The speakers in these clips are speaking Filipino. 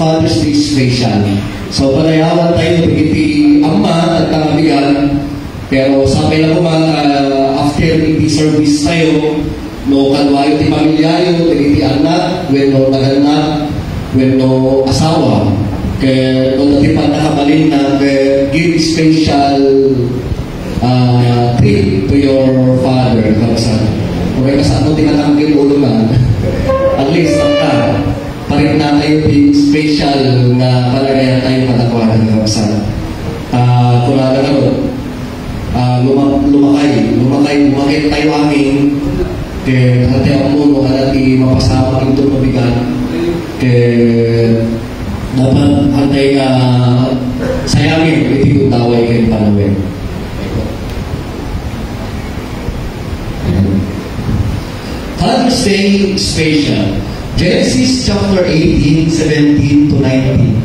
Father's Day special. So, panayawan tayo pagiti ama at tangabigan. Pero sabi na ko after iti service tayo, no kalwayo ti pamilyayo, iti anak, when no taganak, when no asawa. Kaya no dati pa nakabalin na give special treat to your father. Kung may kasano tinatangkin ulo na, at least parit na tayo yung special na palagayan tayo katakwahan ng kapsan. Kung lumakay tayo amin, kaya hati ang muno, halati mapasama ito mabigat, kaya dapat hantay ka sayamin, iti kong taway kayo panawin. Father's Day special. Genesis chapter 18, 17 to 19.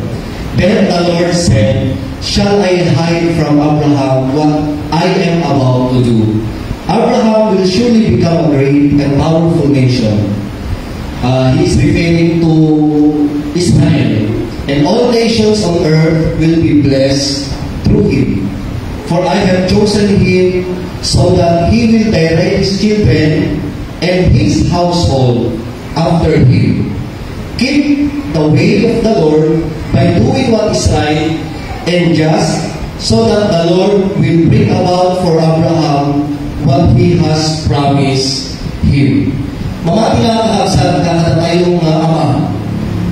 Then the Lord said, "Shall I hide from Abraham what I am about to do? Abraham will surely become a great and powerful nation." He is referring to Israel. "And all nations on earth will be blessed through him. For I have chosen him so that he will direct his children and his household after him. Keep the way of the Lord by doing what is right and just, so that the Lord will bring about for Abraham what he has promised him." Mga tinakakasal na tayong ama,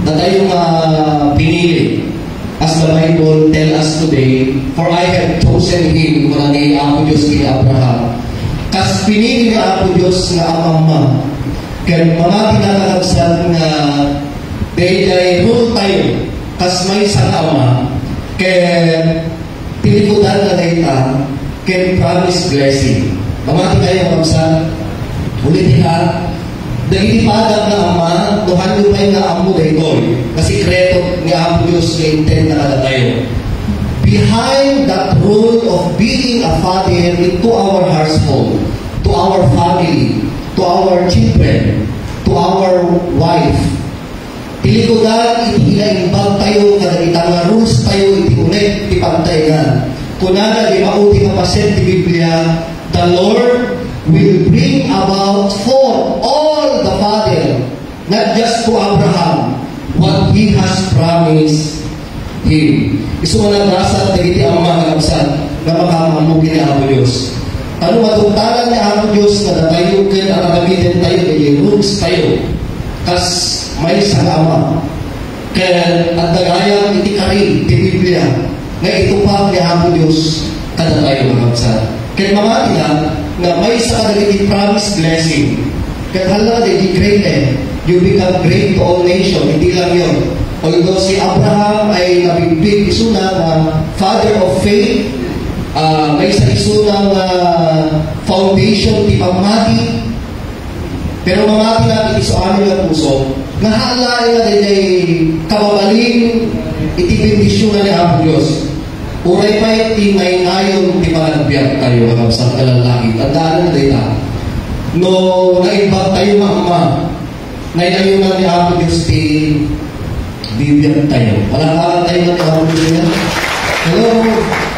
na tayong pinili. As the Bible tell us today, "For I have chosen him," mula ni Apo Diyos ni Abraham. Kas pinili ni Apo Diyos na amang kaya mga tinakakasal na dahil rule tayo, kas may isang ama, kaya pinikutan na dahita, kaya promise blessing. Mamati kayo kamsa, ulit ka, dahil ipadag na ama, nuhan nyo kayo na amo dahil kasi kreto ni Apo Diyos na intent na kada tayo. Behind that role of being a father into our household, to our family, to our children, to our wife, pilikodan, iti ilaimbag tayo, kada itang rules tayo, iti ulit, iti pantayan. Kunana, di mauti kapaset di Biblia, the Lord will bring about for all the father, not just to Abraham, what he has promised him. Isu man nasa dagiti ang mga kapsan na makamamugin ni Apo Diyos. Ano matungtalan ni Apo Diyos na natayukin at nagamitin tayo kaya rules tayo. Kas may isang ama. Kaya at nagayang iti karin, iti Biblia, na ito pa ni Apo Diyos kada tayo mga kapsan. Kaya mga ina na may isa kadagiti promised blessing. Kaya hala na di great you become great to all nation. Hindi lang yun. Although si Abraham ay nabigbig isuna na father of faith, may isa isuna na foundation ti pamati, pero mamati natin iso amin na puso, nahalay na din ay kababalin iti bendisyon na ni Apo Diyos. Uray pa iti may nayon ti panagbiyak tayo sa kalalaki. Tandaan na din no naimbag tayo mama, nainayon na ni Apo Diyos ti bibiyag tayo. Wala tayo na tawag niya. Hello,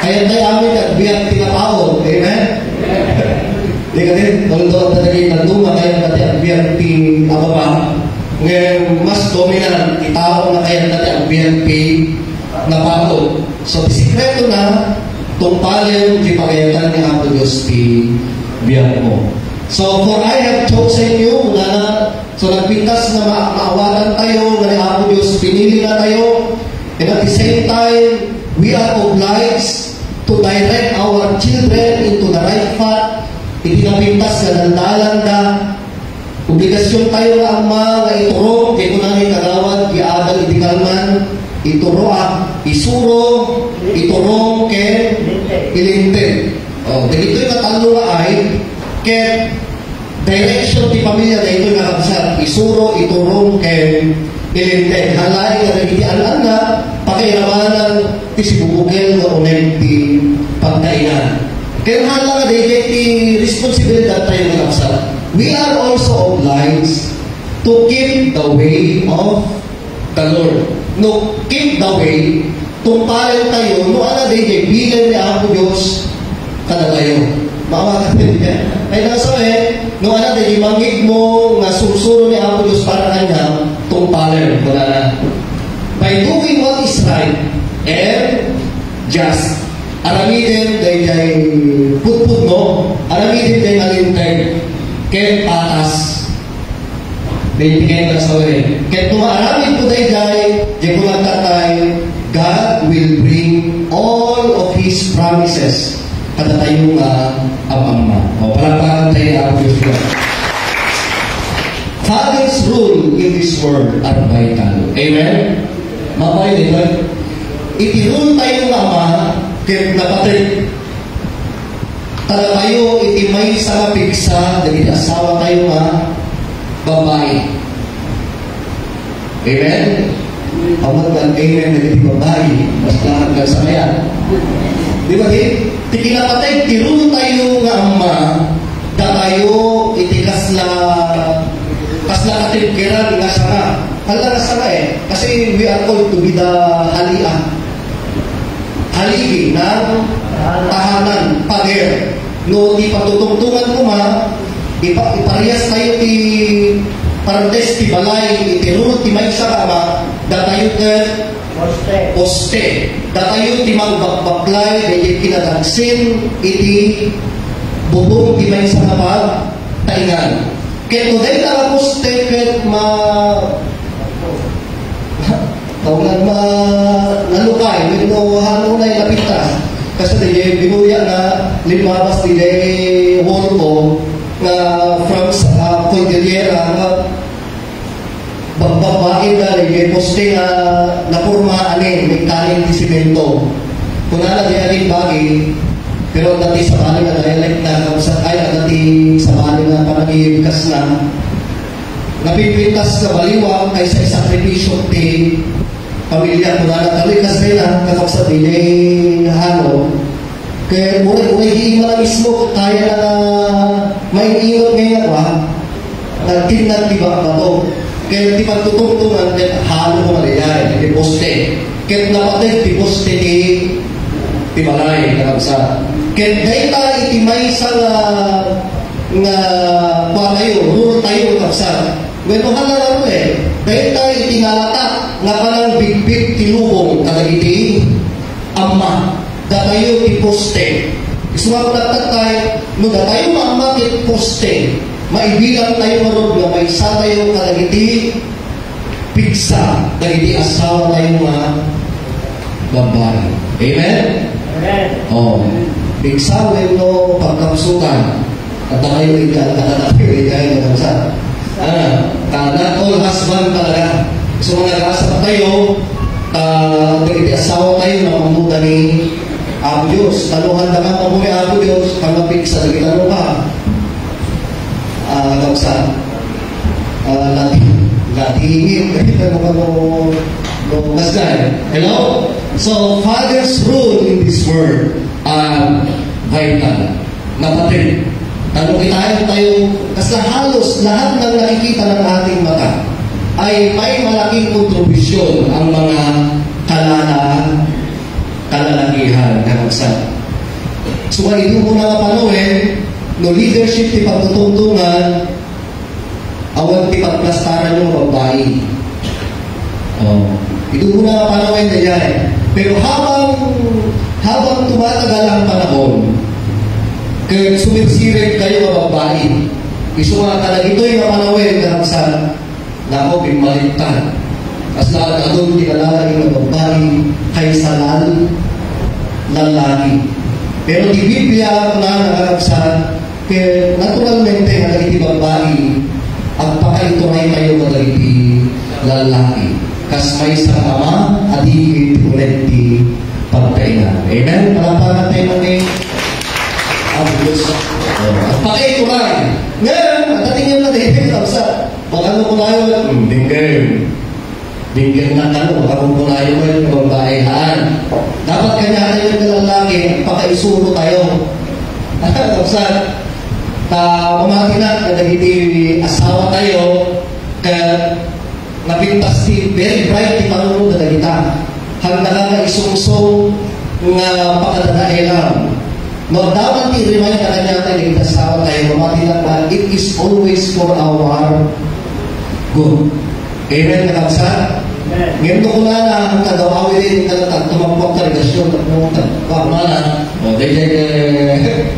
kaya tayo amin at biyag tinapao. Amen? Di ka din, tolong-tolong tatagay na duma kaya natin at biyag tinapapa. Ngayon, mas dominant, itao na kaya natin at biyag tinapao. So, sikreto na, tungpalin, di pagayatan ni Apo Diyos ti biyag mo. So, for I have chosen you, so nagpintas na maawalan tayo, na ni Apo Diyos, pinili na tayo, and at the same time, we are obliged to direct our children into the right path. Itinapintas na nandalan na, obligasyon tayo na ama, na ituro, kaya kung nangay kagawad, iadal, itikalman, ituro isuro, ituro, kaya ilinte. Dito yung katalo ay, kaya direction ti pamilya na ito nakabasat, isuro, iturong, kaya ilinte. Halay na nagitianan na, pakiramanan, ti sibubugel na unem ti pagkainan. Kaya hala nga dahil ti responsibilidad tayo nakabasat. We are also obliged to keep the way of the Lord. no keep the way, tumpalan tayo, no ana day bilan ni Apo Diyos kada tayo. Makakatid niya. Ay nasabi, no ana day mangig mo nga sursuro ni Apo Diyos para kanya, tumpalan wala na. By doing what is right and just, aramidin day putput no, aramidin day malintag, ken patas. Bibigyan ka sa ulit. Kaya tumaramid po day, di po magtatay, God will bring all of His promises kada tayo nga ama. O palagpakan tayo ang Diyos ko. Father's rule in this world are vital. Amen? Mabay dito. Itirul tayo nga ama, kaya napatid. Kada tayo itimay sa mapigsa, dahil asawa tayo nga, babae. Amen? Awag ang amen na hindi babae. Mas lahat ka sa kaya. Di ba? Tikinapatay, tirun tayo nga ama, da tayo itikas na katimkiran nga sana. Hala na sana Kasi we are called to be the halia. Haligi ng tahanan, pader. No, di patutungtungan ko iparehas tayo ti partes ti balay itirunod ti may sa kama datayo ket poste datayo ti magbakbaklay dahil kinadagsin iti bubong ti may sa kapag taingan ket no dahil ka poste ket tawagan nalukay no hanong na ilapita kasi dahil binuya na limabas ti dahil holpo na from Cordillera na babae na rin poste na purma may kaling di simento kung na di alin bagi pero dati sa bali na dialect na dati sa bali na panagibkas na napipintas sa baliwang kaysa isakripisyo ti pamilya kung na natalikas nila kakapsa di halo kaya muna hiima na mismo kaya na may ingot ngayon nagtinag di ba to kaya di pagtutungtungan halo mo maliyay di poste kaya napatay di poste di balay nakabsa kaya dahil tayo itimay sa nga tayo ruro tayo nakabsa bueno halala mo dahil tayo itinalatak nga parang big tinubong kadagiti ama datayo ti poste. Isuwa ko tayo, no datayo maamakit poste, maibilang tayo marod na may isa tayo kalagiti pigsa, dagiti asawa tayo mga babae. Amen? Amen. Oh, pigsa, no pagkapsukan. At tayo ikatayo, ikatayo, not all husband talaga. So mga nag-asap tayo, dagiti asawa tayo na mamuta ni Apo Diyos, taluhan na nga pamuhi Apo Diyos, pangapik sa nagitalo ka. Nagkaksa, latihingin, kahit no masgan. Hello? So, Father's rule in this world, vital. Napatid. Tanong tayo, kasi halos lahat ng nakikita ng ating mata ay may malaking kontribusyon ang mga kalalakihan na magsa. So, ito mo na panawin, no leadership ti pagtutungtungan, awan ti pagplastaran yung babae. Ito mo na panawin na yan. Pero habang tumatagal ang panahon, kaya sumirsirig kayo mga babae, iso nga talaga ito'y mapanawin na magsa, na ako bimalitan. As lahat doon tinalalagay ng babae kaysa lalaki. Pero di Biblia na nakakabsan, kaya naturalmente na nagiti babae, ang pakaitunay kayo nagiti lalaki. Kas may sa ama, adigit ulit di pagpaingan. Amen? Palaparan tayo natin ang Diyos. Ang pakaitunay. Ngayon, natatingin na dahil kapsa. Baka ano ko tayo, Binggan na tanong, kapag punayo mo yung babaehaan. Dapat kanya yung lalaki, pakaisuro tayo. Kapsa, mamati na, kadagiti asawa tayo, kaya napintas ti very bright ti Panginoon na dagita. Hanggang nga isungsong nga pakadagailam. No, dapat i-remind na kanya tayo ng itasawa tayo, mamati lang ba, it is always for our good. Amen, nakaksa? Ngayon ko na ang kagawawi din ng tumapok na relasyon at nung pagmana, o, dahil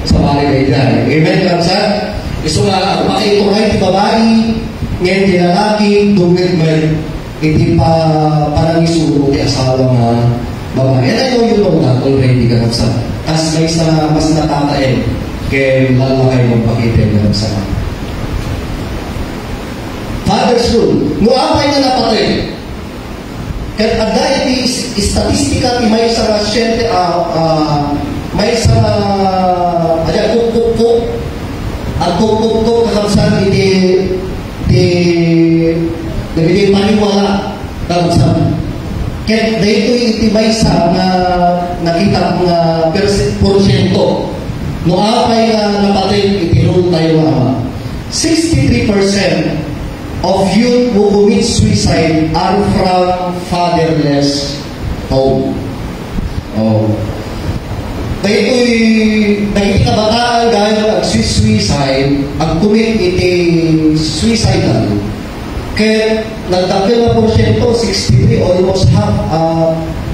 sa bali dahil. Amen, nakaksa? Iso nga, makituray ti babae, ngayon ti lalaki, dumit may iti pa parang isuro ti asawa nga babae. And I know you know that already, nakaksa. As may sa mas natatayin, kaya lalakay mong pakitin nakaksa. Father's rule. Nuapay na napatay. Kaya agay di statistika ti may sa siyente, may sa aja kuk at kuk kakamsan di maniwala kakamsan. Kaya dito iti may sa na nakita nga porsyento. Nuapay na napatay iti rule tayo ama. 63% of youth who commit suicide are from fatherless home. Oh. Dahil kabataan gaya nag-suicide, ang commit iti suicidal. Kaya nagdakil na porsyento, 63, almost half,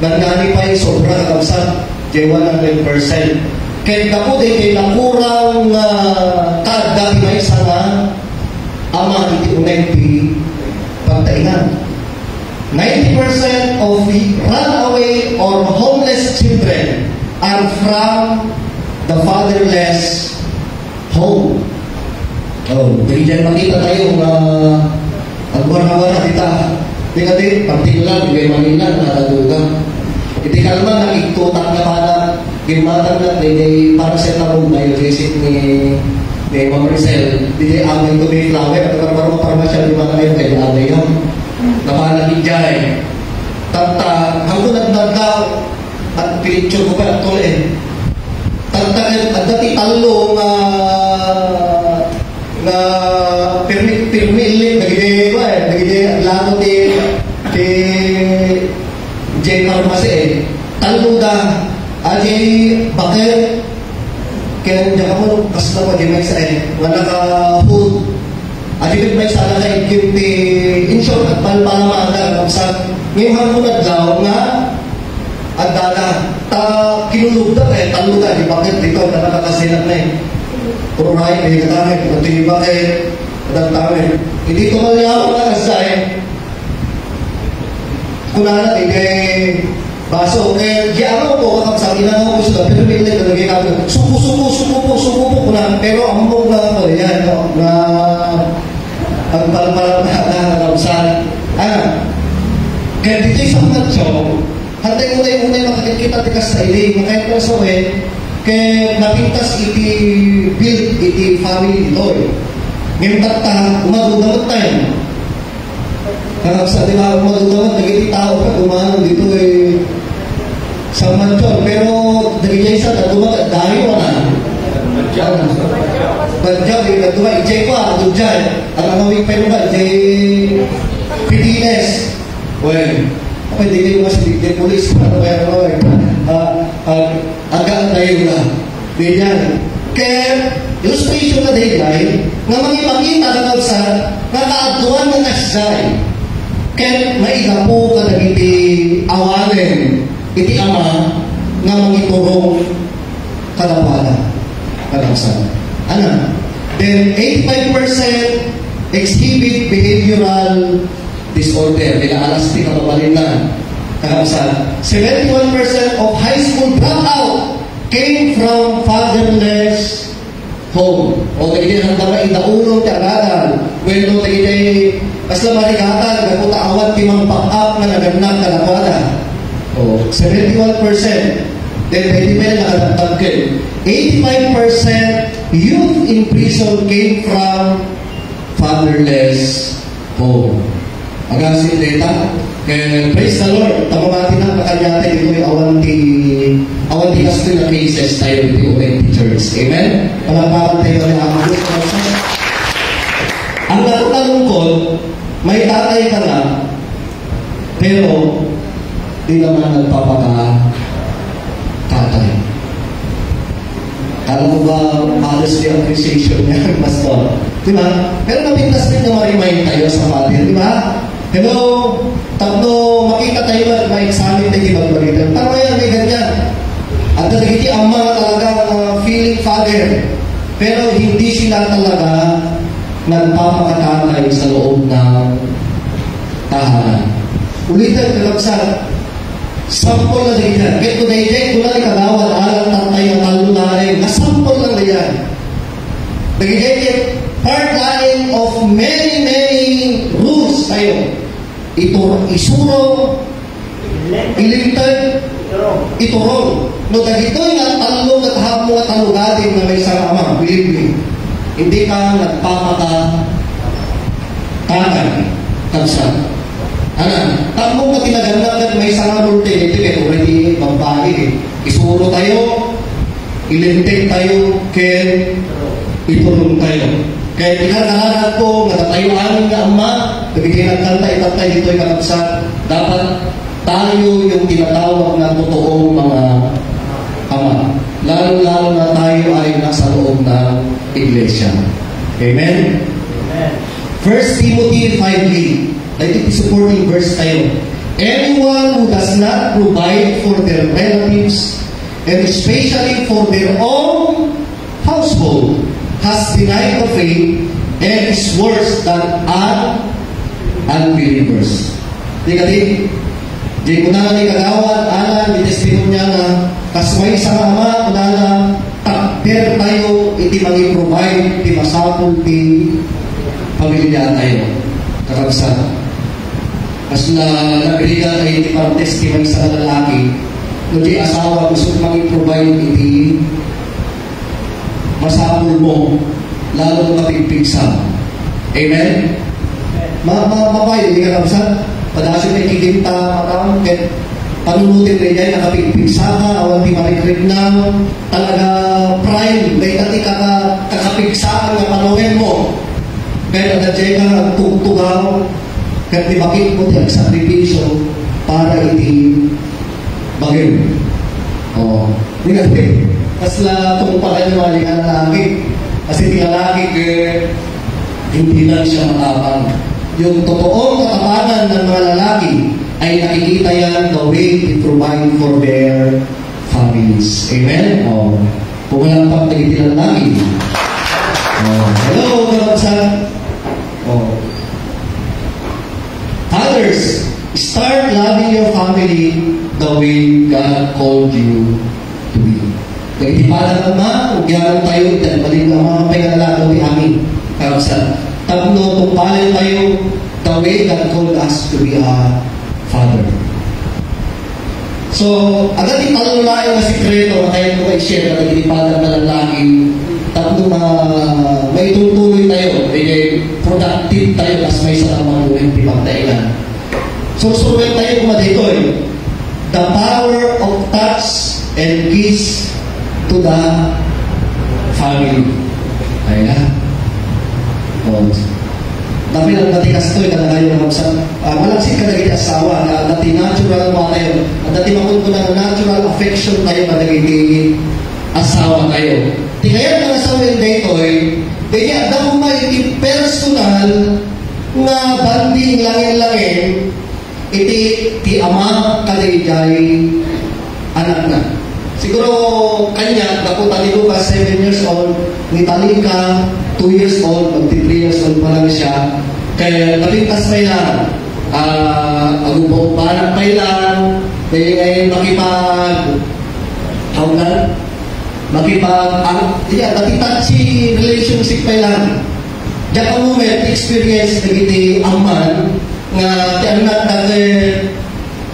nagani pa yung sobra kakamsan, 100%. Kaya naku, dahil nakurang dati may isa nga, ama iti unay ti pagtaingan. 90% of the runaway or homeless children are from the fatherless home. Oh, dahil makita tayo na ang wara-wara kita. Di ka din, partikular, di kayo Manila, natadugang. Iti kalma, nakikutak na pala, gimatang na, di para sa tarong na yung visit ni Ma'am Rizal, di amay ko may flower, at karparong parmasya, di mga kayo kayo amay yun. Napalagin dyan. Tata, hanggang nagdadaw, at pinitsyo ko pa at tuloy. Tata, at dati talong na pirmilit, nagiging lalo di J. Pharmacy, talong da, adi bakit, kaya diyan ka mo, kas na di may sa wala ka food. Adibit may sana ka ikip di in short at palpalamaga sa ngayon mo naglaw nga at dala kinulugda taluda di bakit dito nakakasilat na puro right di katamit at di bakit adagtamit hindi tumalyaw na kasay kunana di kay baso, di ako po kakapsakin na ako gusto pero may ilan nalagay kami suko po kuna pero ang mong na yan na ang palpalang na nakamsan kaya dito isang natsyo hatay unay makakikita tikas sa ili makayat na sa way kaya napintas iti build iti family dito ngayon tata umagugamot tayo sa diba umagugamot nagiti tao ka umano dito sa mansyon, pero dahil isa na dumagat, dahil wala. Badyaw, nagduwa, ijay ko, ako dyan. Ang amawing pero ba, ijay Pidines. Well, pwede kayo mas ijay polis, pero agad tayo na. Ganyan. Kaya, illustration na dahil nga mangipakita na sa nakaaduan ng asay. Kaya, maigapo ka na iti awanin. Iti ama nga mangiturong kadapala kadaksan. Ano? Then 85% exhibit behavioral disorder. Alas di kapabalin na kadaksan. 71% of high school dropout came from fatherless home. O hindi nang tama idaulong tiaradan. When no tayo kasla maligatan nagpunta awan timang pack-up na naganap kadapala. Oh, 71%. Then, pwede pa nakadagdag kayo. 85% youth in prison came from fatherless home. Agasin data. Kaya, praise the Lord. Tamamati na kakanyate dito yung awanti kasto na cases tayo dito yung church. Amen? Palapakan tayo na ang Diyos. Ang natalungkot, may tatay ka na Pero, di naman nagpapaka-tatay. Kala mo ba Father's Day appreciation niya, Pastor? Di ba? Pero napintas din na ma-remind tayo sa Father, di ba? Hello, tatlo, makita tayo at ma-examine tayo magbalitan. Tama yan, may ganyan. At nagigiti ang mga talagang feeling father. Pero hindi sila talaga nagpapakatatay sa loob ng tahanan. Ulitin, kalabsan. Sampol na ganyan. Get to day, kung na ikagawad, alam tatay ang talunarin. Nasampol lang na yan. Nagigit, part line of many rules tayo. Ito, isuro, ilintag, iturong. No, dagito'y nga talong at hapong at talugadin na may sarama, believe me. Hindi ka nagpapakatatay. Kansan. Takbo ka tinaganagan may sarama multi, ito already babae. Isuro tayo, ilintag tayo, kaya iturong tayo. Kaya tinaganagan ko, natatayoan nga ama, nabigyan ng kanta, itatay dito'y kakabsat. Dapat tayo yung tinatawag na totoong mga ama. Lalo-lalo na tayo ay nasa loob ng iglesia. Amen? Amen. 1 Timothy 5:8. Ito supporting verse tayo. Anyone who does not provide for their relatives and especially for their own household has denied the faith and is worse than unbelievers. Di ka di? Di ko na ni kagawad, alam, di testimonya na kasway sa ama, kunala, takper tayo, iti mag-provide, iti masapul, iti pamilya tayo. Kakabsa. Mas na nagriga tayo iti partes, iti may sa lalaki, kung di asawa, gusto mag-provide, iti masapul mo, lalo mapigpigsa. Amen? Mapay, hindi ka kakabsa. Padasi may kikinta, parang panunutin rin yan, nakapigpigsa ka, awan di marikrik na, talaga prime, may tati kakapigsaan na panuhin mo. Pero nadya ka tugtugaw, kaya di bakit mo tiyag sakripisyo para iti bagay. O, hindi nga rin. Kasla tumumpakan yung mali ka lalaki. Kasi di lalaki, hindi lang siya matapang. Yung totoong katapangan ng mga lalaki ay nakikita yan the way they provide for their families. Amen? O, kung walang pagtagitilan namin. Hello, kalabsan. Others, start loving your family the way God called you to be. Nagitipalan naman, ugyaran tayo, dahil balik na mga pinalalago ni amin. Kalabsan. Tatlo, tumpalin tayo the way God called us to be a father. So, agad italulayo na sikreto na kayo ko i-share na nagilipadan na lalaki. Tatlo na may tutuloy tayo, may productive tayo, as may salamang ulit, ipagtailan. So, suruin tayo kumadito the power of touch and kiss to the family. Ayan. Tapi lang dati kastoy kada kayo na magsa malaksik kada giti asawa na dati natural mo tayo dati makon ko na natural affection tayo kada giti asawa tayo ti kaya nga asawa dito kaya daw may personal na banding langin-langin ti ama kada jay anak na siguro kanya dako tali Lucas 7 years old ni Talika 2 years old, mag 3 years old pa lang siya. Kaya napintas pa yan. Agubong panak pa yan. Kaya ngayon nakipag-touchy relationship pa yan. Diyan ka moment, experience na giti aman nga ti anak na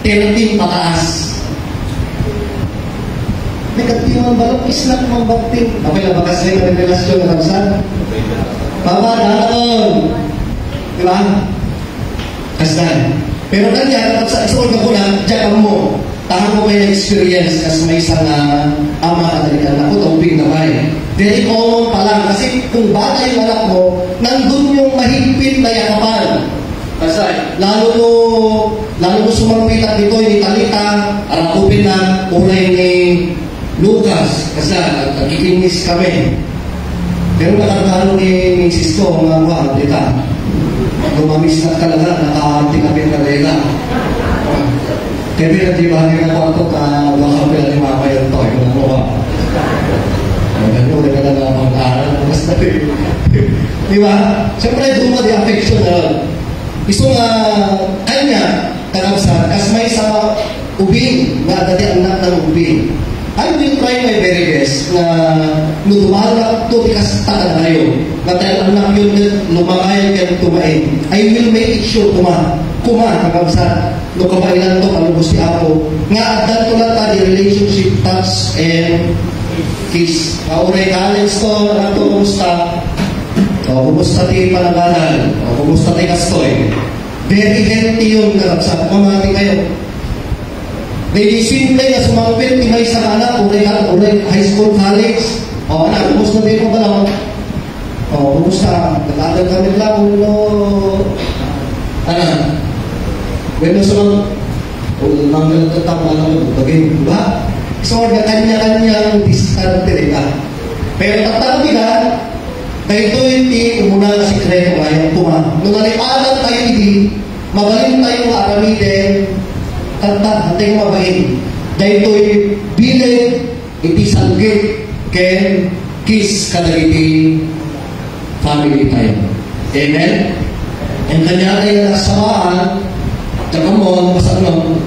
13 pataas. May ang balok isnak mong bakting. Okay lang, bakas rin ang relasyon na kamsan. Papa, nakakon. Diba? Kasan. Pero kanya, sa isool ka ko lang, diyan mo. Tahan ko kayo experience kasi may isang ama at alikan ako, tawbing na kayo. Very common pa lang. Kasi kung bata yung anak mo, nandun yung mahigpit na yakapan. Kasi lalo mo Lalo ko sumampitan dito, ni Talita, kupin na ulay ni Lucas, kasi nagkikinis kami. Pero nakakalo ni Mrs. ko, mga Talita, lumamis na talaga, nakaanti kami na lela. Kaya pinag-ibahagi na ako na baka pala ni Mama yun to, ito na mo ba? Ganun, ulit ka na lang ang aral. Di ba? Siyempre, doon di affection na rin. Gusto nga, kanya, kakabsat, kas may sa ubing, na dati anak ng ubing. I will try my very best na nudumalag to tikas taka na kayo. Na tayo anak yun, lumakayan kayo tumain. I will make it sure kakabsat. No kabailan to, palubos si ako. Nga, agdan to lang ta, the relationship, touch, and kiss. Kauray college to, nato, kumusta? Kumusta tayo panagalan? Kumusta tayo kastoy? Very healthy yun, kakabsat. Mamati kayo. Very simple na sumapit, may isang anak, ulay high school, college. Anak, kumusta tayo mo ba lang? Kumusta? Nagkadal kami lang, anak. Bueno, so, nanggal tetap alam bagay, diba? So, kanya-kanyang distante rin ka. Pero tatang nila, kahit ito hindi umuna na sikreto kaya kuma. Nung nalipanan tayo hindi, magaling tayong aramidin, tatang mabahin. Dahil ito'y bilig, iti sanggit, ken kiss kadagiti family tayo. Amen? Ang kanya ay nasamaan, tsaka mo, basta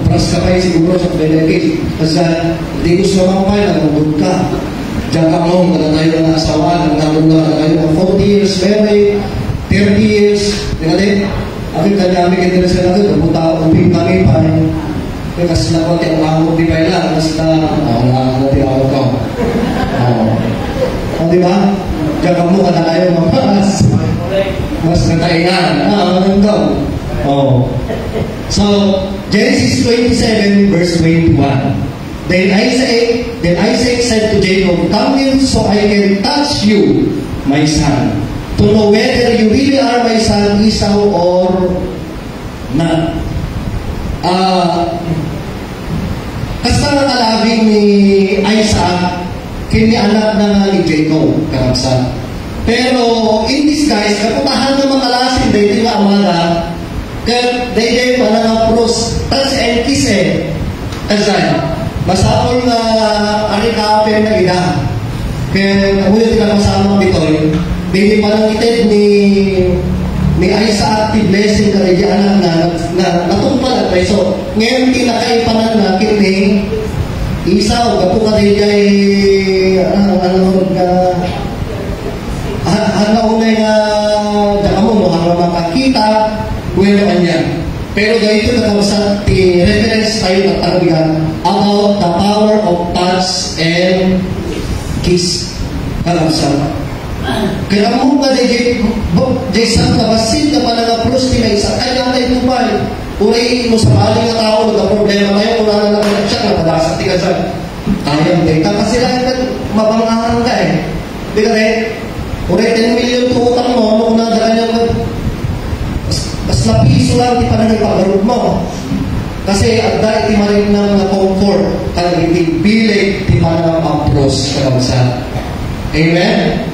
pras ka kayo siguro sa benefit. Kasi hindi gusto mampay, nagugod ka. Tsaka mo, kada tayo na asawa, nagtagod na tayo ng 40 years, married, 30 years. Tingnan aking kanyami kayo na sila doon, napunta uping kami pa. Kasi na konti ang mga uping kayo lang, kasi na, natin ako ka. Diba? Tsaka mo, kada tayo mas nataingan. Ito. So, Genesis 27 verse 21. Then Isaac said to Jacob, "Come in so I can touch you, my son, to know whether you really are my son Esau or not." Kasama kalabing ni Isaac, kini anak na ni Jacob, kakabsat. Pero in this guys, kaputahan ng mga lasin, dahil di ba amala, kaya dahil pa na pros, touch and kiss eh. Kasi, masapol na arikapin na ina. Kaya kamuyo sila masama bitoy, hindi pa lang itid ni Isaac active blessing ka rin anak na natumpal at so ngayon kinakaipanan na kini Esau, kapo ka rin kay unay nga mo hanggang makakita bueno kanya. Pero ganito na kawasan reference tayo na talaga about the power of touch and kiss. Kawasan. Kaya mo ba Jason kabasin na pala na plus ni may isa kaya tayo tumay. Uray mo sa maling na tao na problema tayo kung na lang siya na padasa tigasan. Kaya mo tayo. Kasi lang mabangahan ka eh. Di ka rin? Uray 10 million tuutang mo, nung nadala niya mas na piso lang, di pa na nagpagarod mo. Kasi agda iti marin ng comfort, talagang iti bilig, di pa na approach kalawsa. Amen?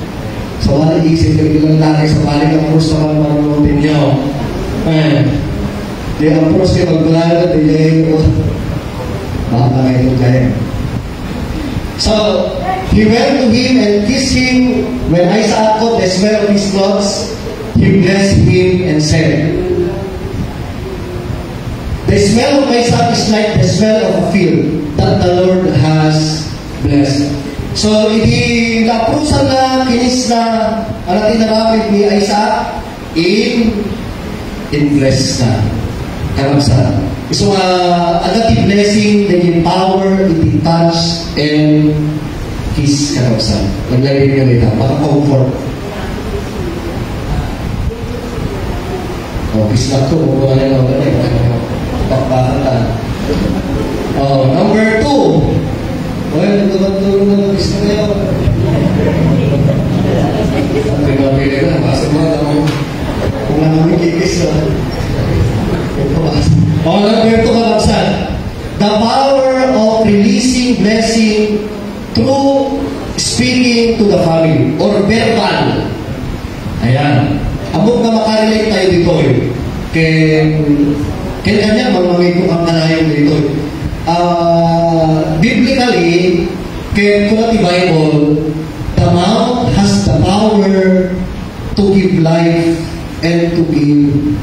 So, wala isip ka ilang laki sa paling approach na manunutin niyo. Di approach kayo magbalala, di kayo, baka kayo kayo. So, he went to him and kissed him. When Isaac caught the smell of his clothes, he blessed him and said, "The smell of my son is like the smell of a field that the Lord has blessed." So, hindi na-approval na, kinis na, ang tinarapit ni Isaac, in blessed na. Karamsa. So, agad blessing, the power, the touch, and kiss karamsa. Naglagay ka nila, maka-comfort. Kiss na ito, wala na lang ganun. Pakbakatan. Number 2. Well, nagdabantulong na mag-kiss na kayo. Ang pinapili na, basta mga kung na kami kikis na. number 2 kabagsan. The power of releasing blessing through speaking to the family or verbal. Ayan. Amok na makarelate tayo dito eh. Kaya kanya, mamamay ko ang kanayon dito eh. Biblically, kaya kung the Bible, the mouth has the power to give life and to give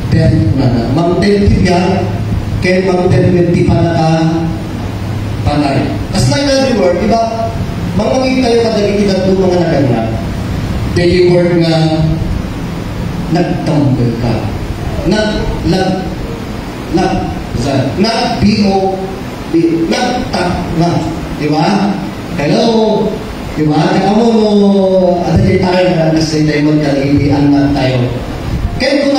death na. Mamten tibiya, kaya mamten ti panaka panay. As like another word, diba, mamangin tayo kadagitinan doon mga naganda. Daily word nga, nagtambal ka. Nagtak na. Diba? Hello? Diba? Kamu no, ada tayo na kasi tayo magkalibian na tayo. Kaya kung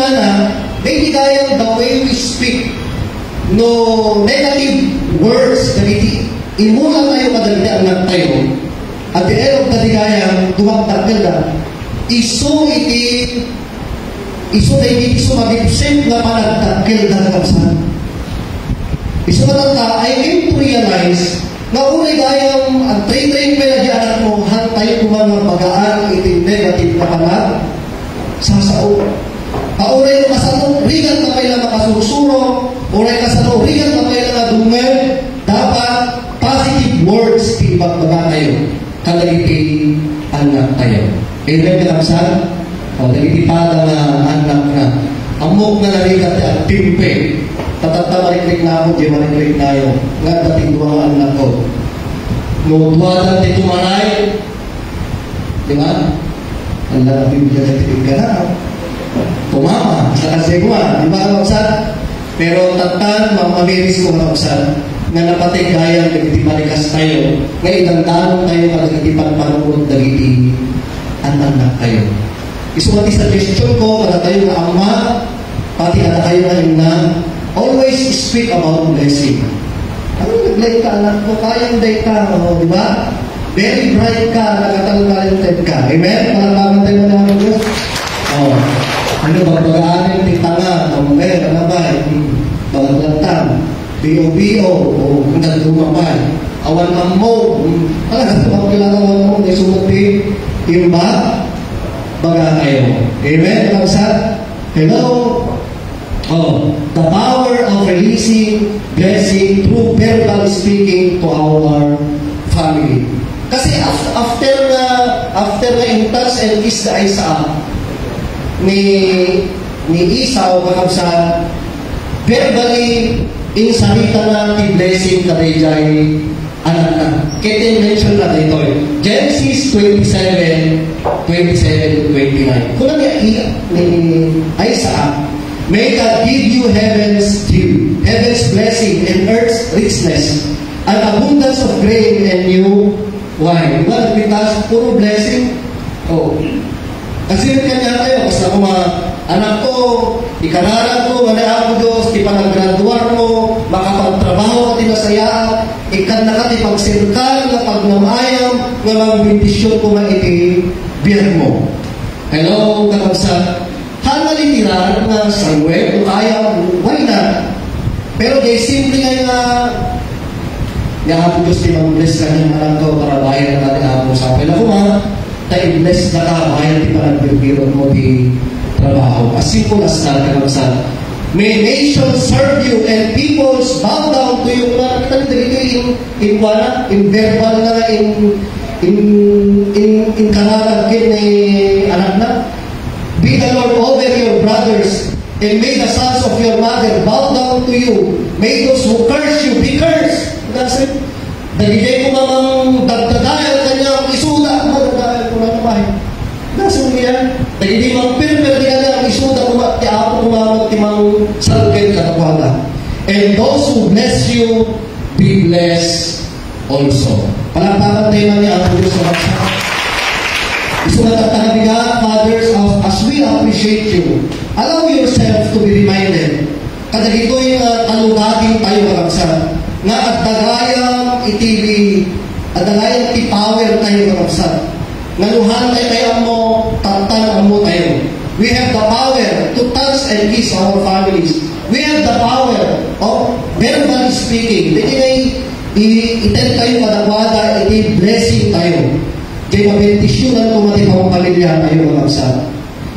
hindi kaya the way we speak, no negative words, imula tayo kadalian na tayo. At the end of the day kaya, dumaktakil na. Iso magipsent nga panagtakil na kapsan. Iso matata, I came to realize na unay gayang ang train-train pa na di anak mo, hantay ko mga magaan, iting negative na panag, sasao. Pauray na kasano, rigan na kayo na makasusuro, uray kasano, rigan na kayo na dumel, dapat positive words tibag-baga tayo, kalagiti anak tayo. Amen ka kapsan? O, nagitipada na anak na. Amok na narigat at timpe. Tatata marikrik na ako, di marikrik na yun. Nga dating duwang anak ko. Nutuwadan di tumanay. Di ba? Ang lalabing bigyan na titig ka na. Tumama, sa kasiguan. Di ba kapsan? Pero tatan, mamamiris ko kapsan, nga napatay gaya, nagiti marikas tayo. Nga ilang tanong tayo, nagiti panpanunod, nagiti anak tayo. Isumati sa suggestion ko, para tayo na ama, pati anak kayo na always speak about blessing. Ano nag-like ka, anak ko? Kayang day ka, di ba? Very bright ka, nagatalented ka. Amen? Parang tayo na naman Diyos. Ano ba, pag-aanin, titanga, tamber, anabay, bagalantang, B.O.B.O., o hanggang lumabay, awan mo, talaga ito, makilala mo, may sumuti, imba, baga kayo. Amen? Kapsa? Hello? The power of releasing blessing through verbal speaking to our family. Kasi after na in-touch and kiss na Isaac ni Esau, kapsa, verbally, in salita na ti blessing kadayjay anak na. Kaya mention na dito Genesis 27:29. Kung ni Isaac, may God give you heaven's dew, heaven's blessing and earth's richness, an abundance of grain and new wine. Diba? Nagpitas, puro blessing. Kasi kanya tayo, basta kung anak ko, ikanara ko, wala ako Diyos, di pa nag-graduar mo, makapagtrabaho at inasaya, ikan na ka, di pagsirkal, na pagnamaayam, na mga bindisyon ko maiti, biyan mo. Hello, kakabsa. Hangalitiran na Samuel, kung kaya, why not? Pero di simple nga ako Diyos, di mag-bless ka niya anak ko, para bayan na natin ako sa akin. Ako ta-bless na ka, bayan di pa nagbibiro mo di trabaho. As simple as that, kakabsa. May nations serve you and peoples bow down to you. Nakita dito in verbal na, in kanalagin ni anak na. Be the Lord over your brothers, and may the sons of your mother bow down to you. May those who curse you be cursed. That's it. Dagigay ko mamang dagdadayal kanyang isuda. Dagdadayal ko na naman. That's it yan. Dagigay mang pirper di kanyang isuda. Ti ako kumamag timang salgay katakwada. And those who bless you, be blessed also. Palakpakan tayo na niya ang Diyos sa baksa. Isulatatabigan, fathers, as we appreciate you, allow yourself to be reminded. Kada ito'y talugating tayo karagsan, nga at dagayang itibi, at dagayang ti-power tayo karagsan. Naluhan tayo mo, tatan mo tayo. We have the power to touch and kiss our families. we have the power of verbally speaking. Dili ngay i-tell kayo kadakwada, i-blessing kayo. Kaya mabentisyonan ko mati pang pamilya kayo mga kapsa.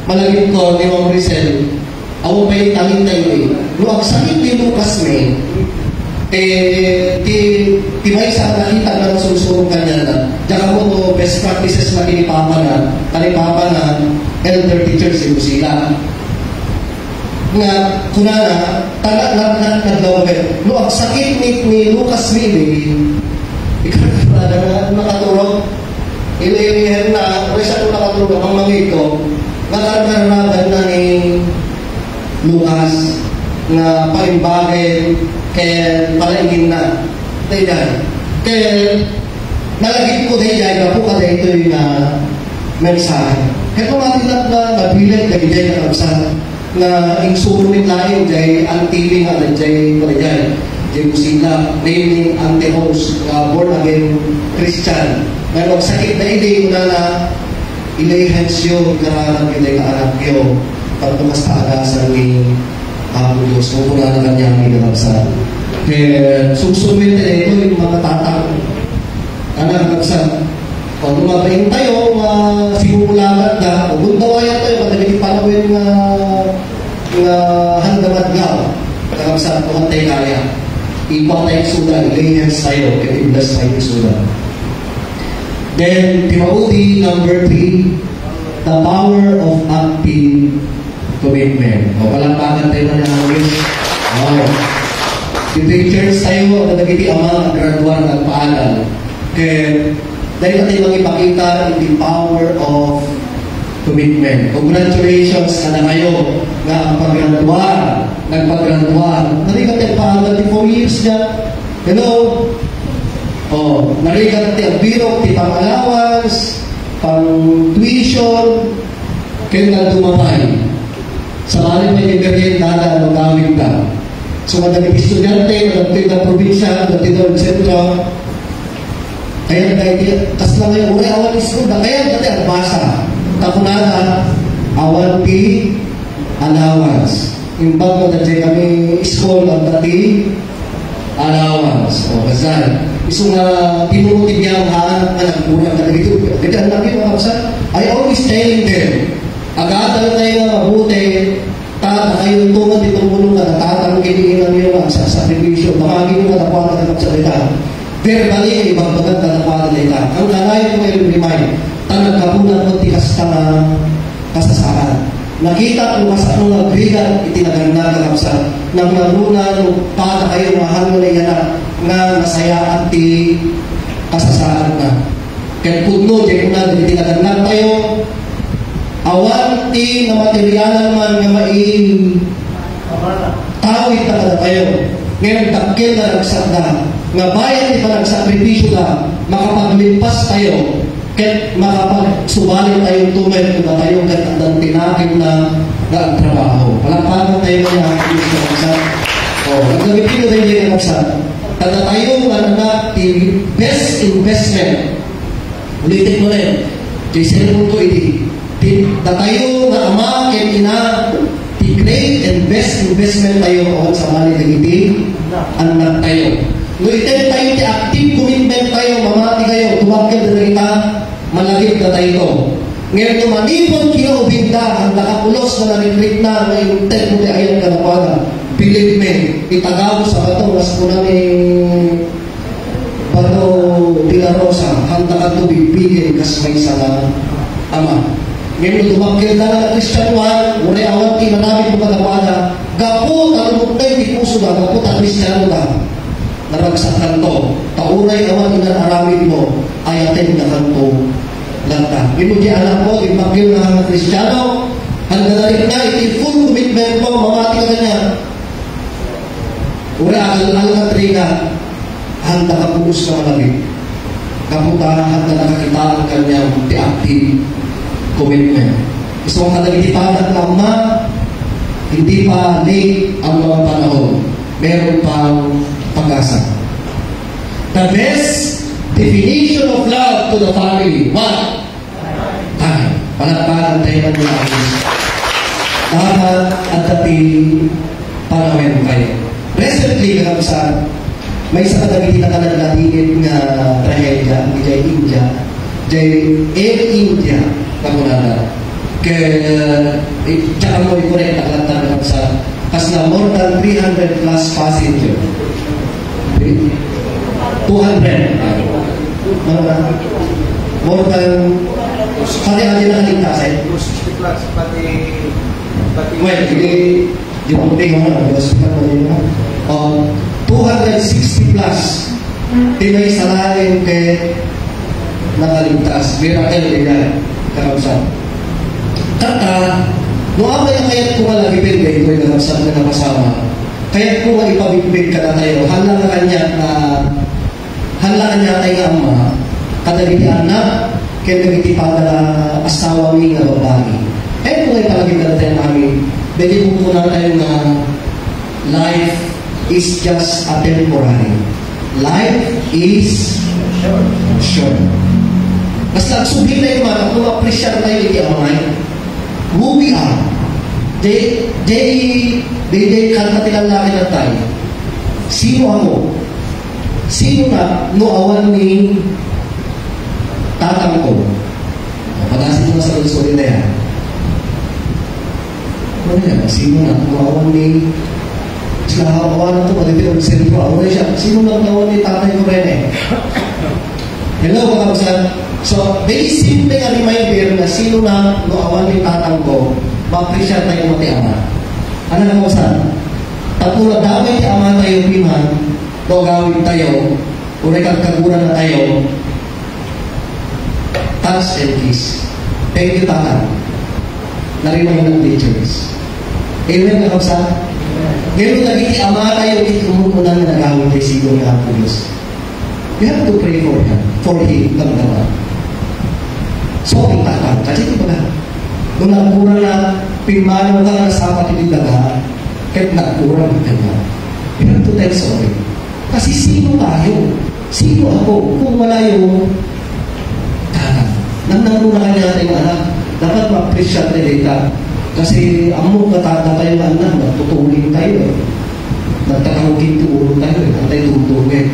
Malagit ko ni Ma'am Rizal, ako pa yung tangin tayo eh. No, ang sakit ni Lucas may, ti may sa nakita na nasusurong kanya na, diyan mo to best practices na kinipapa na elder teachers ito sila. Nga, kunana, talag nagdawabit. No, ang sakit ni Lucas Mili, ikaw na nakaturog, ilihan na, resa ko nakaturog, ang mangit ko, nakaramdaman na ni Lucas na paimbagin kaya palaingin na dahil kaya nalagit ko dahil na po kada ito yung mensahe kaya kung natin na nabilang dahil dahil na kapsa na insurunin layo dahil antiling at dahil dahil sila naming anti-host born again Christian pero sakit na hindi na ilaihans yun kararang ilay na anak yun pag tumas taagasan ni Apo Diyos kung kuna na kanyang inalabsan. Kaya susunod na ito yung mga tatang anak nagsan. Kung lumabayin tayo, simulagat na, kung bundawayan tayo, madagiti panawin nga handamadgaw. Kakabsan, kung tayo kaya. Ipa tayo sudan, ilayhans tayo, kaya iblas tayo sudan. Then, Timothy number 3, the power of active commitment. O, palampakan tayo na namin. Yung pictures tayo, nagagiti amang graduan ng paalam. Kaya, dahil natin lang ipakita the power of commitment. Congratulations ka na kayo na ang nagpag-graduan. Narigat yung paalam, 4 years niya. Hello? O, narigat yung birok, tipang allowance, pang tuition, kayo na dumapay. Sa maling may merienda na magawin ka. So, madaging estudyante, madaging na probinsya, madaging na sentro. Kaya dahil, kas lang ngayon, uri awan school na. Kaya dati ang basa. Takunana, awan ti allowance. Yung bago na dyan kami school, ang dati allowance. O, kasal. Isang tinurutin niya ang haanap na nagpunang na dito. Kaya ang lagi mga kapsal, I always telling them, agad tayo mabuti, kayo tungan ditong bulong na natatang kinikinan nyo sa sakripisyo, mamagin yung katapuan na kapsalita. Verbally, ibang bagat katapuan nila. Ang kalayo ko ngayon rimay, tanagkapunan mo tikas ka na kasasaan. Nakita kung mas anong nagbigan, itinaganda ka kapsal. Nang narunan, pata kayo mahal mo na yan na masaya at kasasaan na. Kaya puno, di ko na itinaganda tayo, awan ti na materialan man nga tawid na kada kayo. Ngayon takil na nagsakda. Nga bayan ti pa nagsakripisyo na makapaglimpas tayo ket makapagsubalit tayong tumay kung na tayo ket ang tinagin na ang trabaho. Palampagan tayo na yung nagsasak. Nagsabitin na tayo yung nagsasak. Kada tayo na ti best investment. Ulitin mo rin. Jason mo ito tayo na ama and ina the great and best investment tayo o sa mali nagiti anak tayo. No iten tayo ti active commitment tayo, mamati kayo, tuwagkad na kita, malagip na tayo ito. Ngayon tumanipon kinaubigda ang nakapulos na naritrit na yung tent mo ti ayan kanapada. Believe me, itagaw sa bato, mas muna ni Bato de la Rosa, handa ka ito bibigin kas may sana ama. Ngayon tumagkil na ng Christian 1, uri awan ti manamit mo katapada, gapot ang mutay di puso na, gapot ang Christian na, naragsak kanto, tauray awan inanaramid mo, ayatin na kanto, lanta. Ngayon mo di alam mo, ipagkil na ng Christiano, handa na rin niya, iti full commitment mo, mamati ka niya. Uri ang katrina, handa ka puus na malamig. Kaputa, handa na kakita ang kanyang ti-active commitment. Gusto kong kadagitipanan na hindi pa late ang mga panahon. Meron pang pag-asa. The best definition of love to the family. What? Time. Palagpagan tayo ng mga ayos. Dapat at dati panawin kayo. Recently, sa may isa kadagiti na kanaglatingit nga trahedya ni Jay India, Jay Air India na kunana. Kaya, tsaka mo i-correct na kalantan sa kas na more than 300 plus passenger. 200. More than pati na kaligtas eh. 60 plus, pati well, di mo tingin mo, di ba 260 plus tinay sa lalim kay nakaligtas. Miracle nila kakabsat. Kata, noong na kayat ko malagipin kayo ito yung kakabsat na napasama. Kayat ko maipabigbig ka na tayo. Hala ka kanya tayo nga ama. Kadagiti anak, kaya nagiti padala asawa mi nga babae. Kaya kung ay palaging ka na tayo namin, dahil kung na tayo na life is just a temporary. Life is short. Basta sabihin na yung mga kung ma-appreciate tayo iti amay, who we are. They kanta tilalaki na tayo. Sino ako? Sino na noawan ni tatang ko? Padasin mo sa lusurin na yan. Ano yan? Sino na noawan ni sila hawa na ito, pati sentro. Ano na siya? Sino na noawan ni tatay ko rin eh? Hello mga kapsat. So, very simple nga reminder na sino na noawan ni tatang ko, ma-appreciate tayo mati ama. Ano na kapsat? Tapos damay ti ama tayo piman, o gawin tayo, o kagkaguran na tayo, touch and kiss. Thank you, tatang. Narimay ng teachers. Amen na kapsat? Ngayon naging ama tayo, umuunan na nagawin tayo siguro ng Diyos. You have to pray for him, lang naman. So, ang tatang, kasi ito ba na? Nung nagkurang na, pimano ka na sa kapatid daga, kahit nagkurang ka na, you have to tell sorry. Kasi sino tayo? Sino ako? Kung wala yung tatang. Nang muna kanya natin anak, dapat ma-appreciate nila. Kasi among katata tayo na anak, nagtutulin tayo. Nagtatangugin tuulong tayo. Natay tutulungin.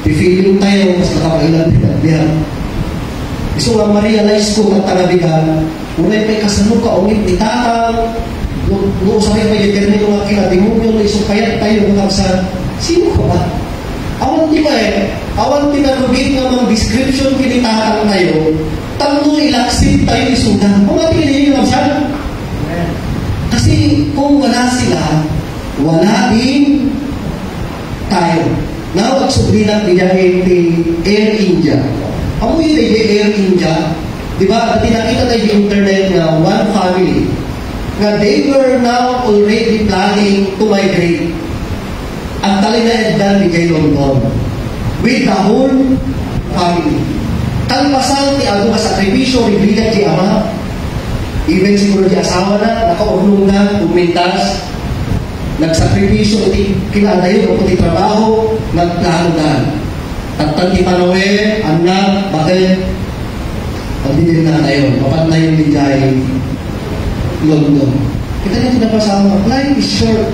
I-feeling tayo, mas nakapailan nila. Gusto nga ma-realize ko ng tagabigan, unay may kasano ka, ungit ni tatang, noong sa kaya may termino nga kinadimumyo, isang kayat tayo, sa sino ka ba? Awan di ba eh, awan tinarugin nga mga description kinitatang tayo, tanong ilaksin tayo isudan. Kung matigilin nyo lang kasi kung wala sila, wala din tayo. Now, agsublinan niya Air India. Amo yun Air India, di ba? Tinakita tayo yung internet na one family na they were now already planning to migrate. Ang talinaeddan ni Jay London with the whole family. Kalpasan ti ado ka sakripisyo, ribligat di ama. Even siguro di asawa na, nakaulong na, umintas, nagsakripisyo, iti kinadayo, iti trabaho, nagplano na. Tagtan ti panawe, anak, bakit? Pagdidin na tayo, mapatay yung ni Jay London. Kita na tinapasama, life is short.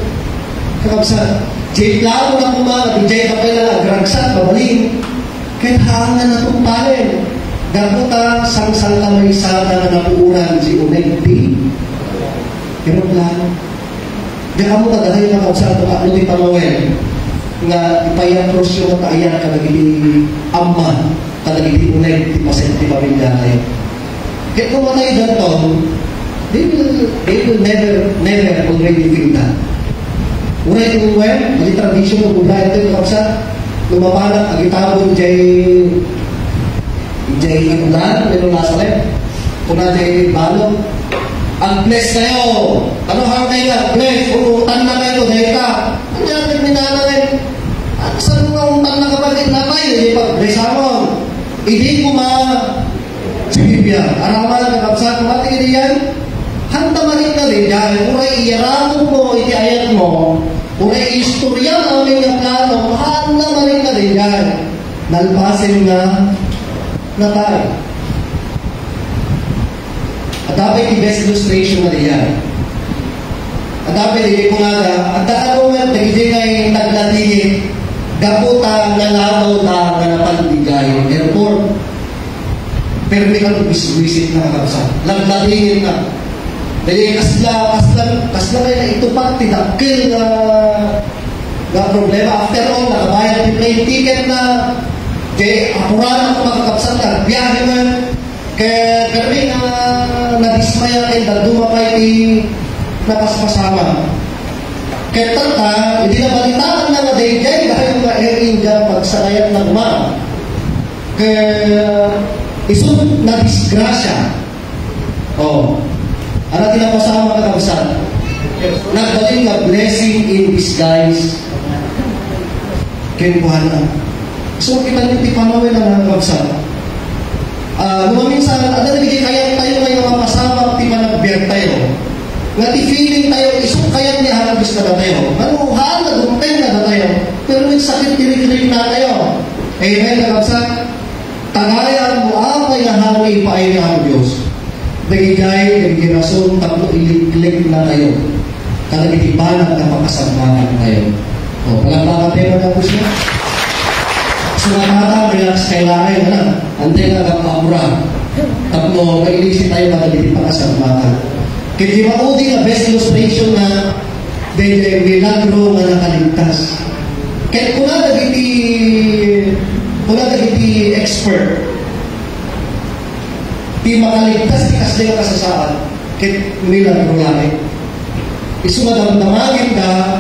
Kakabsa, Jay plano na kumana, di Jay kapay na agragsak, babalin. Kahit hangan na tumpalin. Gabuta, sang-sang kamay sana na napuuran si Unegpi. Pero plano. Di mo kagahay na kakabsa, ano di pamawin. Nga ipayapros yung kaayan kadagili amma, kadagili Uneg, di pasenti pamilya tayo. Kaya kung matay ganito, they will never already feel that. Unay kung when, mali tradisyon ng budaya ito yung kapsa, lumapanak, agitabon Jay Ibudan, meron nasa lep, kung na Jay Balong, ang bless kayo, ano hang kayo na, bless, unutan na kayo, dahil ka, ano natin minanay, saan mo unutan na kapatid na kayo, hindi pag-bless amon, hindi ko Sibibya, araman ng kapsa, kumati ka diyan, hanta manik na rin dahil uray iyaratong mo, iti ayat mo, uray istorya namin ng plano, hanta manik na rin dahil nalpasin na tayo. At dapat yung best illustration na rin yan. Ang dapat hindi ko nga, ang daan naman, nagiging ay naglatingin, gaputa na lagaw na napandigay, airport. Pero may kang visit na kakabasa. Naglatingin na. Dahil kasla kayo na ito pa, tinakil na problema. After all, nakabayad yung plane ticket na, kaya apurahan ako makakabsan ka, biyahe man, kaya pero may nadismaya kayo, nagdumapay napaspasama. Kaya tata, hindi na balitaan na day-day dahil mga Air India pagsanayan ng umang. Kaya isun na disgrasya. Ano tinapasama ka kabasan? Nagdaling na blessing in disguise. Kaya buhala. So kita nyo tipanawin na mga kabasan. Minsan, ada nagiging kaya tayo ngayon mapasama at timanagbiyak tayo. Nga feeling tayo, isang kaya niya halabis na tayo. Ano, haan na, dumpeng na tayo. Pero may sakit tirik-tirik na tayo. Amen, nagabsa. Tagayan mo, amay nga hangi ipaay niya ang Diyos. Nagigay, nagigirason, tapos iliklik na tayo. Kalagitibanan na pagkasamahan tayo. Palapaka tayo na po siya. Sumatata, relax kay Laray na. Antay na kapapura. Tapos, nag-ilisip tayo pagkasamahan. Kaya di maudi nga best illustration na milagro nga nakaligtas. Kaya kung nagiti expert, di makaligtas di kasi nga kasasaan, kaya milagro lang. Isumadamdamagin ka,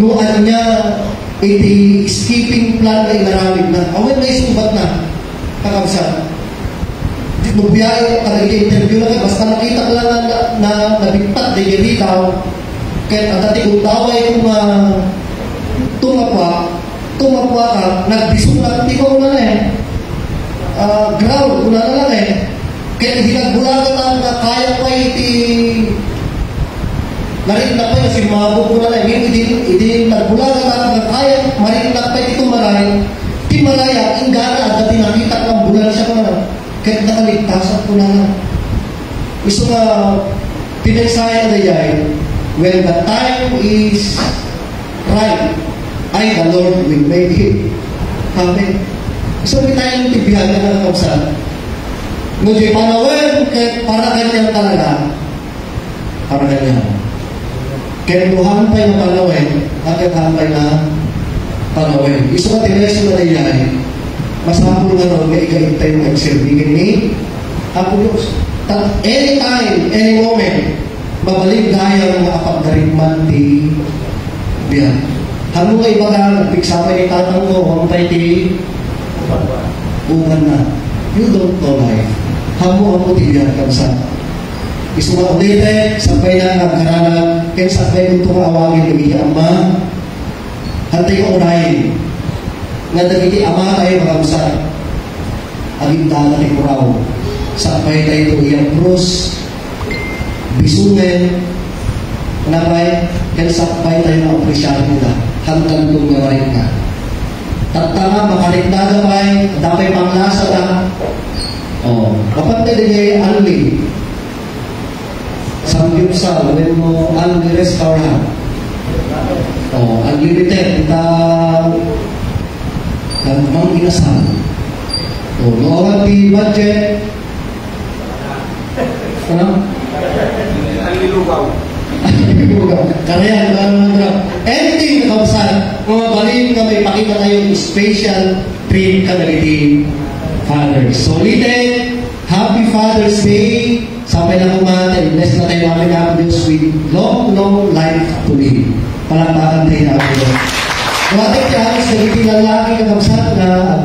nuan niya, iti escaping plan na inaramid na. Awin na isumbat na, kakabsan. Nagbiyahe ka nag-interview na ka, basta nakita ka lang na nabigpat, nagiritaw, kahit ang dati kong taway kung tumapwa ka, nagdisulat, ikaw na ground, una na lang Kaya hindi nagbulagan na kaya pa iti, narin na pa yung simabog ko na lang, hindi nagbulagan na kaya, marin na pa iti tumaray, timaraya, ingana, at dati nakita ka ng bulan siya ka na. Kahit nakaligtasan ko na lang. Gusto nga, pinagsaya na yan, when the time is right, the Lord will make it happen. Gusto nga tayong tibihan na lang kapsa. Ngunit panawin, para ganyan talaga. Para ganyan. Kaya duhan pa yung panawin, nagkatahan na panawin. Gusto nga tinesyo na yan, masapul nga ron, may ikaintay mo nagsirbigin ni Apo Diyos. Anytime, any moment, mabalik gaya ng mga pagdarigman di biyan. Hamo nga iba ka, nagpiksapay ni tatang ko, ang tayo ti uman na. You don't know life. Hamo ti biyan kamsa. Gusto nga ulit sampay na nagkaralan, kaya sampay kong tumawagin, nagiging ama, hantay ko unahin. Nga dagiti ama tayo makamsar. Aging dala ni Kuraw. Sapay tayo ito iyang krus. Bisunen. Napay. Yan sapay tayo na opresyado nila. Hanggang kong gawain ka. Tatama, makalit na gaway. Dapay panglasa lang. Kapat na din ay anli. Samgyupsal. When mo anli restaurant. Unlimited. Mang inasal. Noong di budget. Ano? Anlilugaw. Karyan, anything na kabasan, mga balin na may pakita na yung special treat ka na iti Father. So, ulitin, Happy Father's Day. Sampai na kumatin. Bless na tayo namin na Diyos with long life to live. Palakpakan tayo na Diyos. Kumatik ka, sa iti lalaki na kabasan na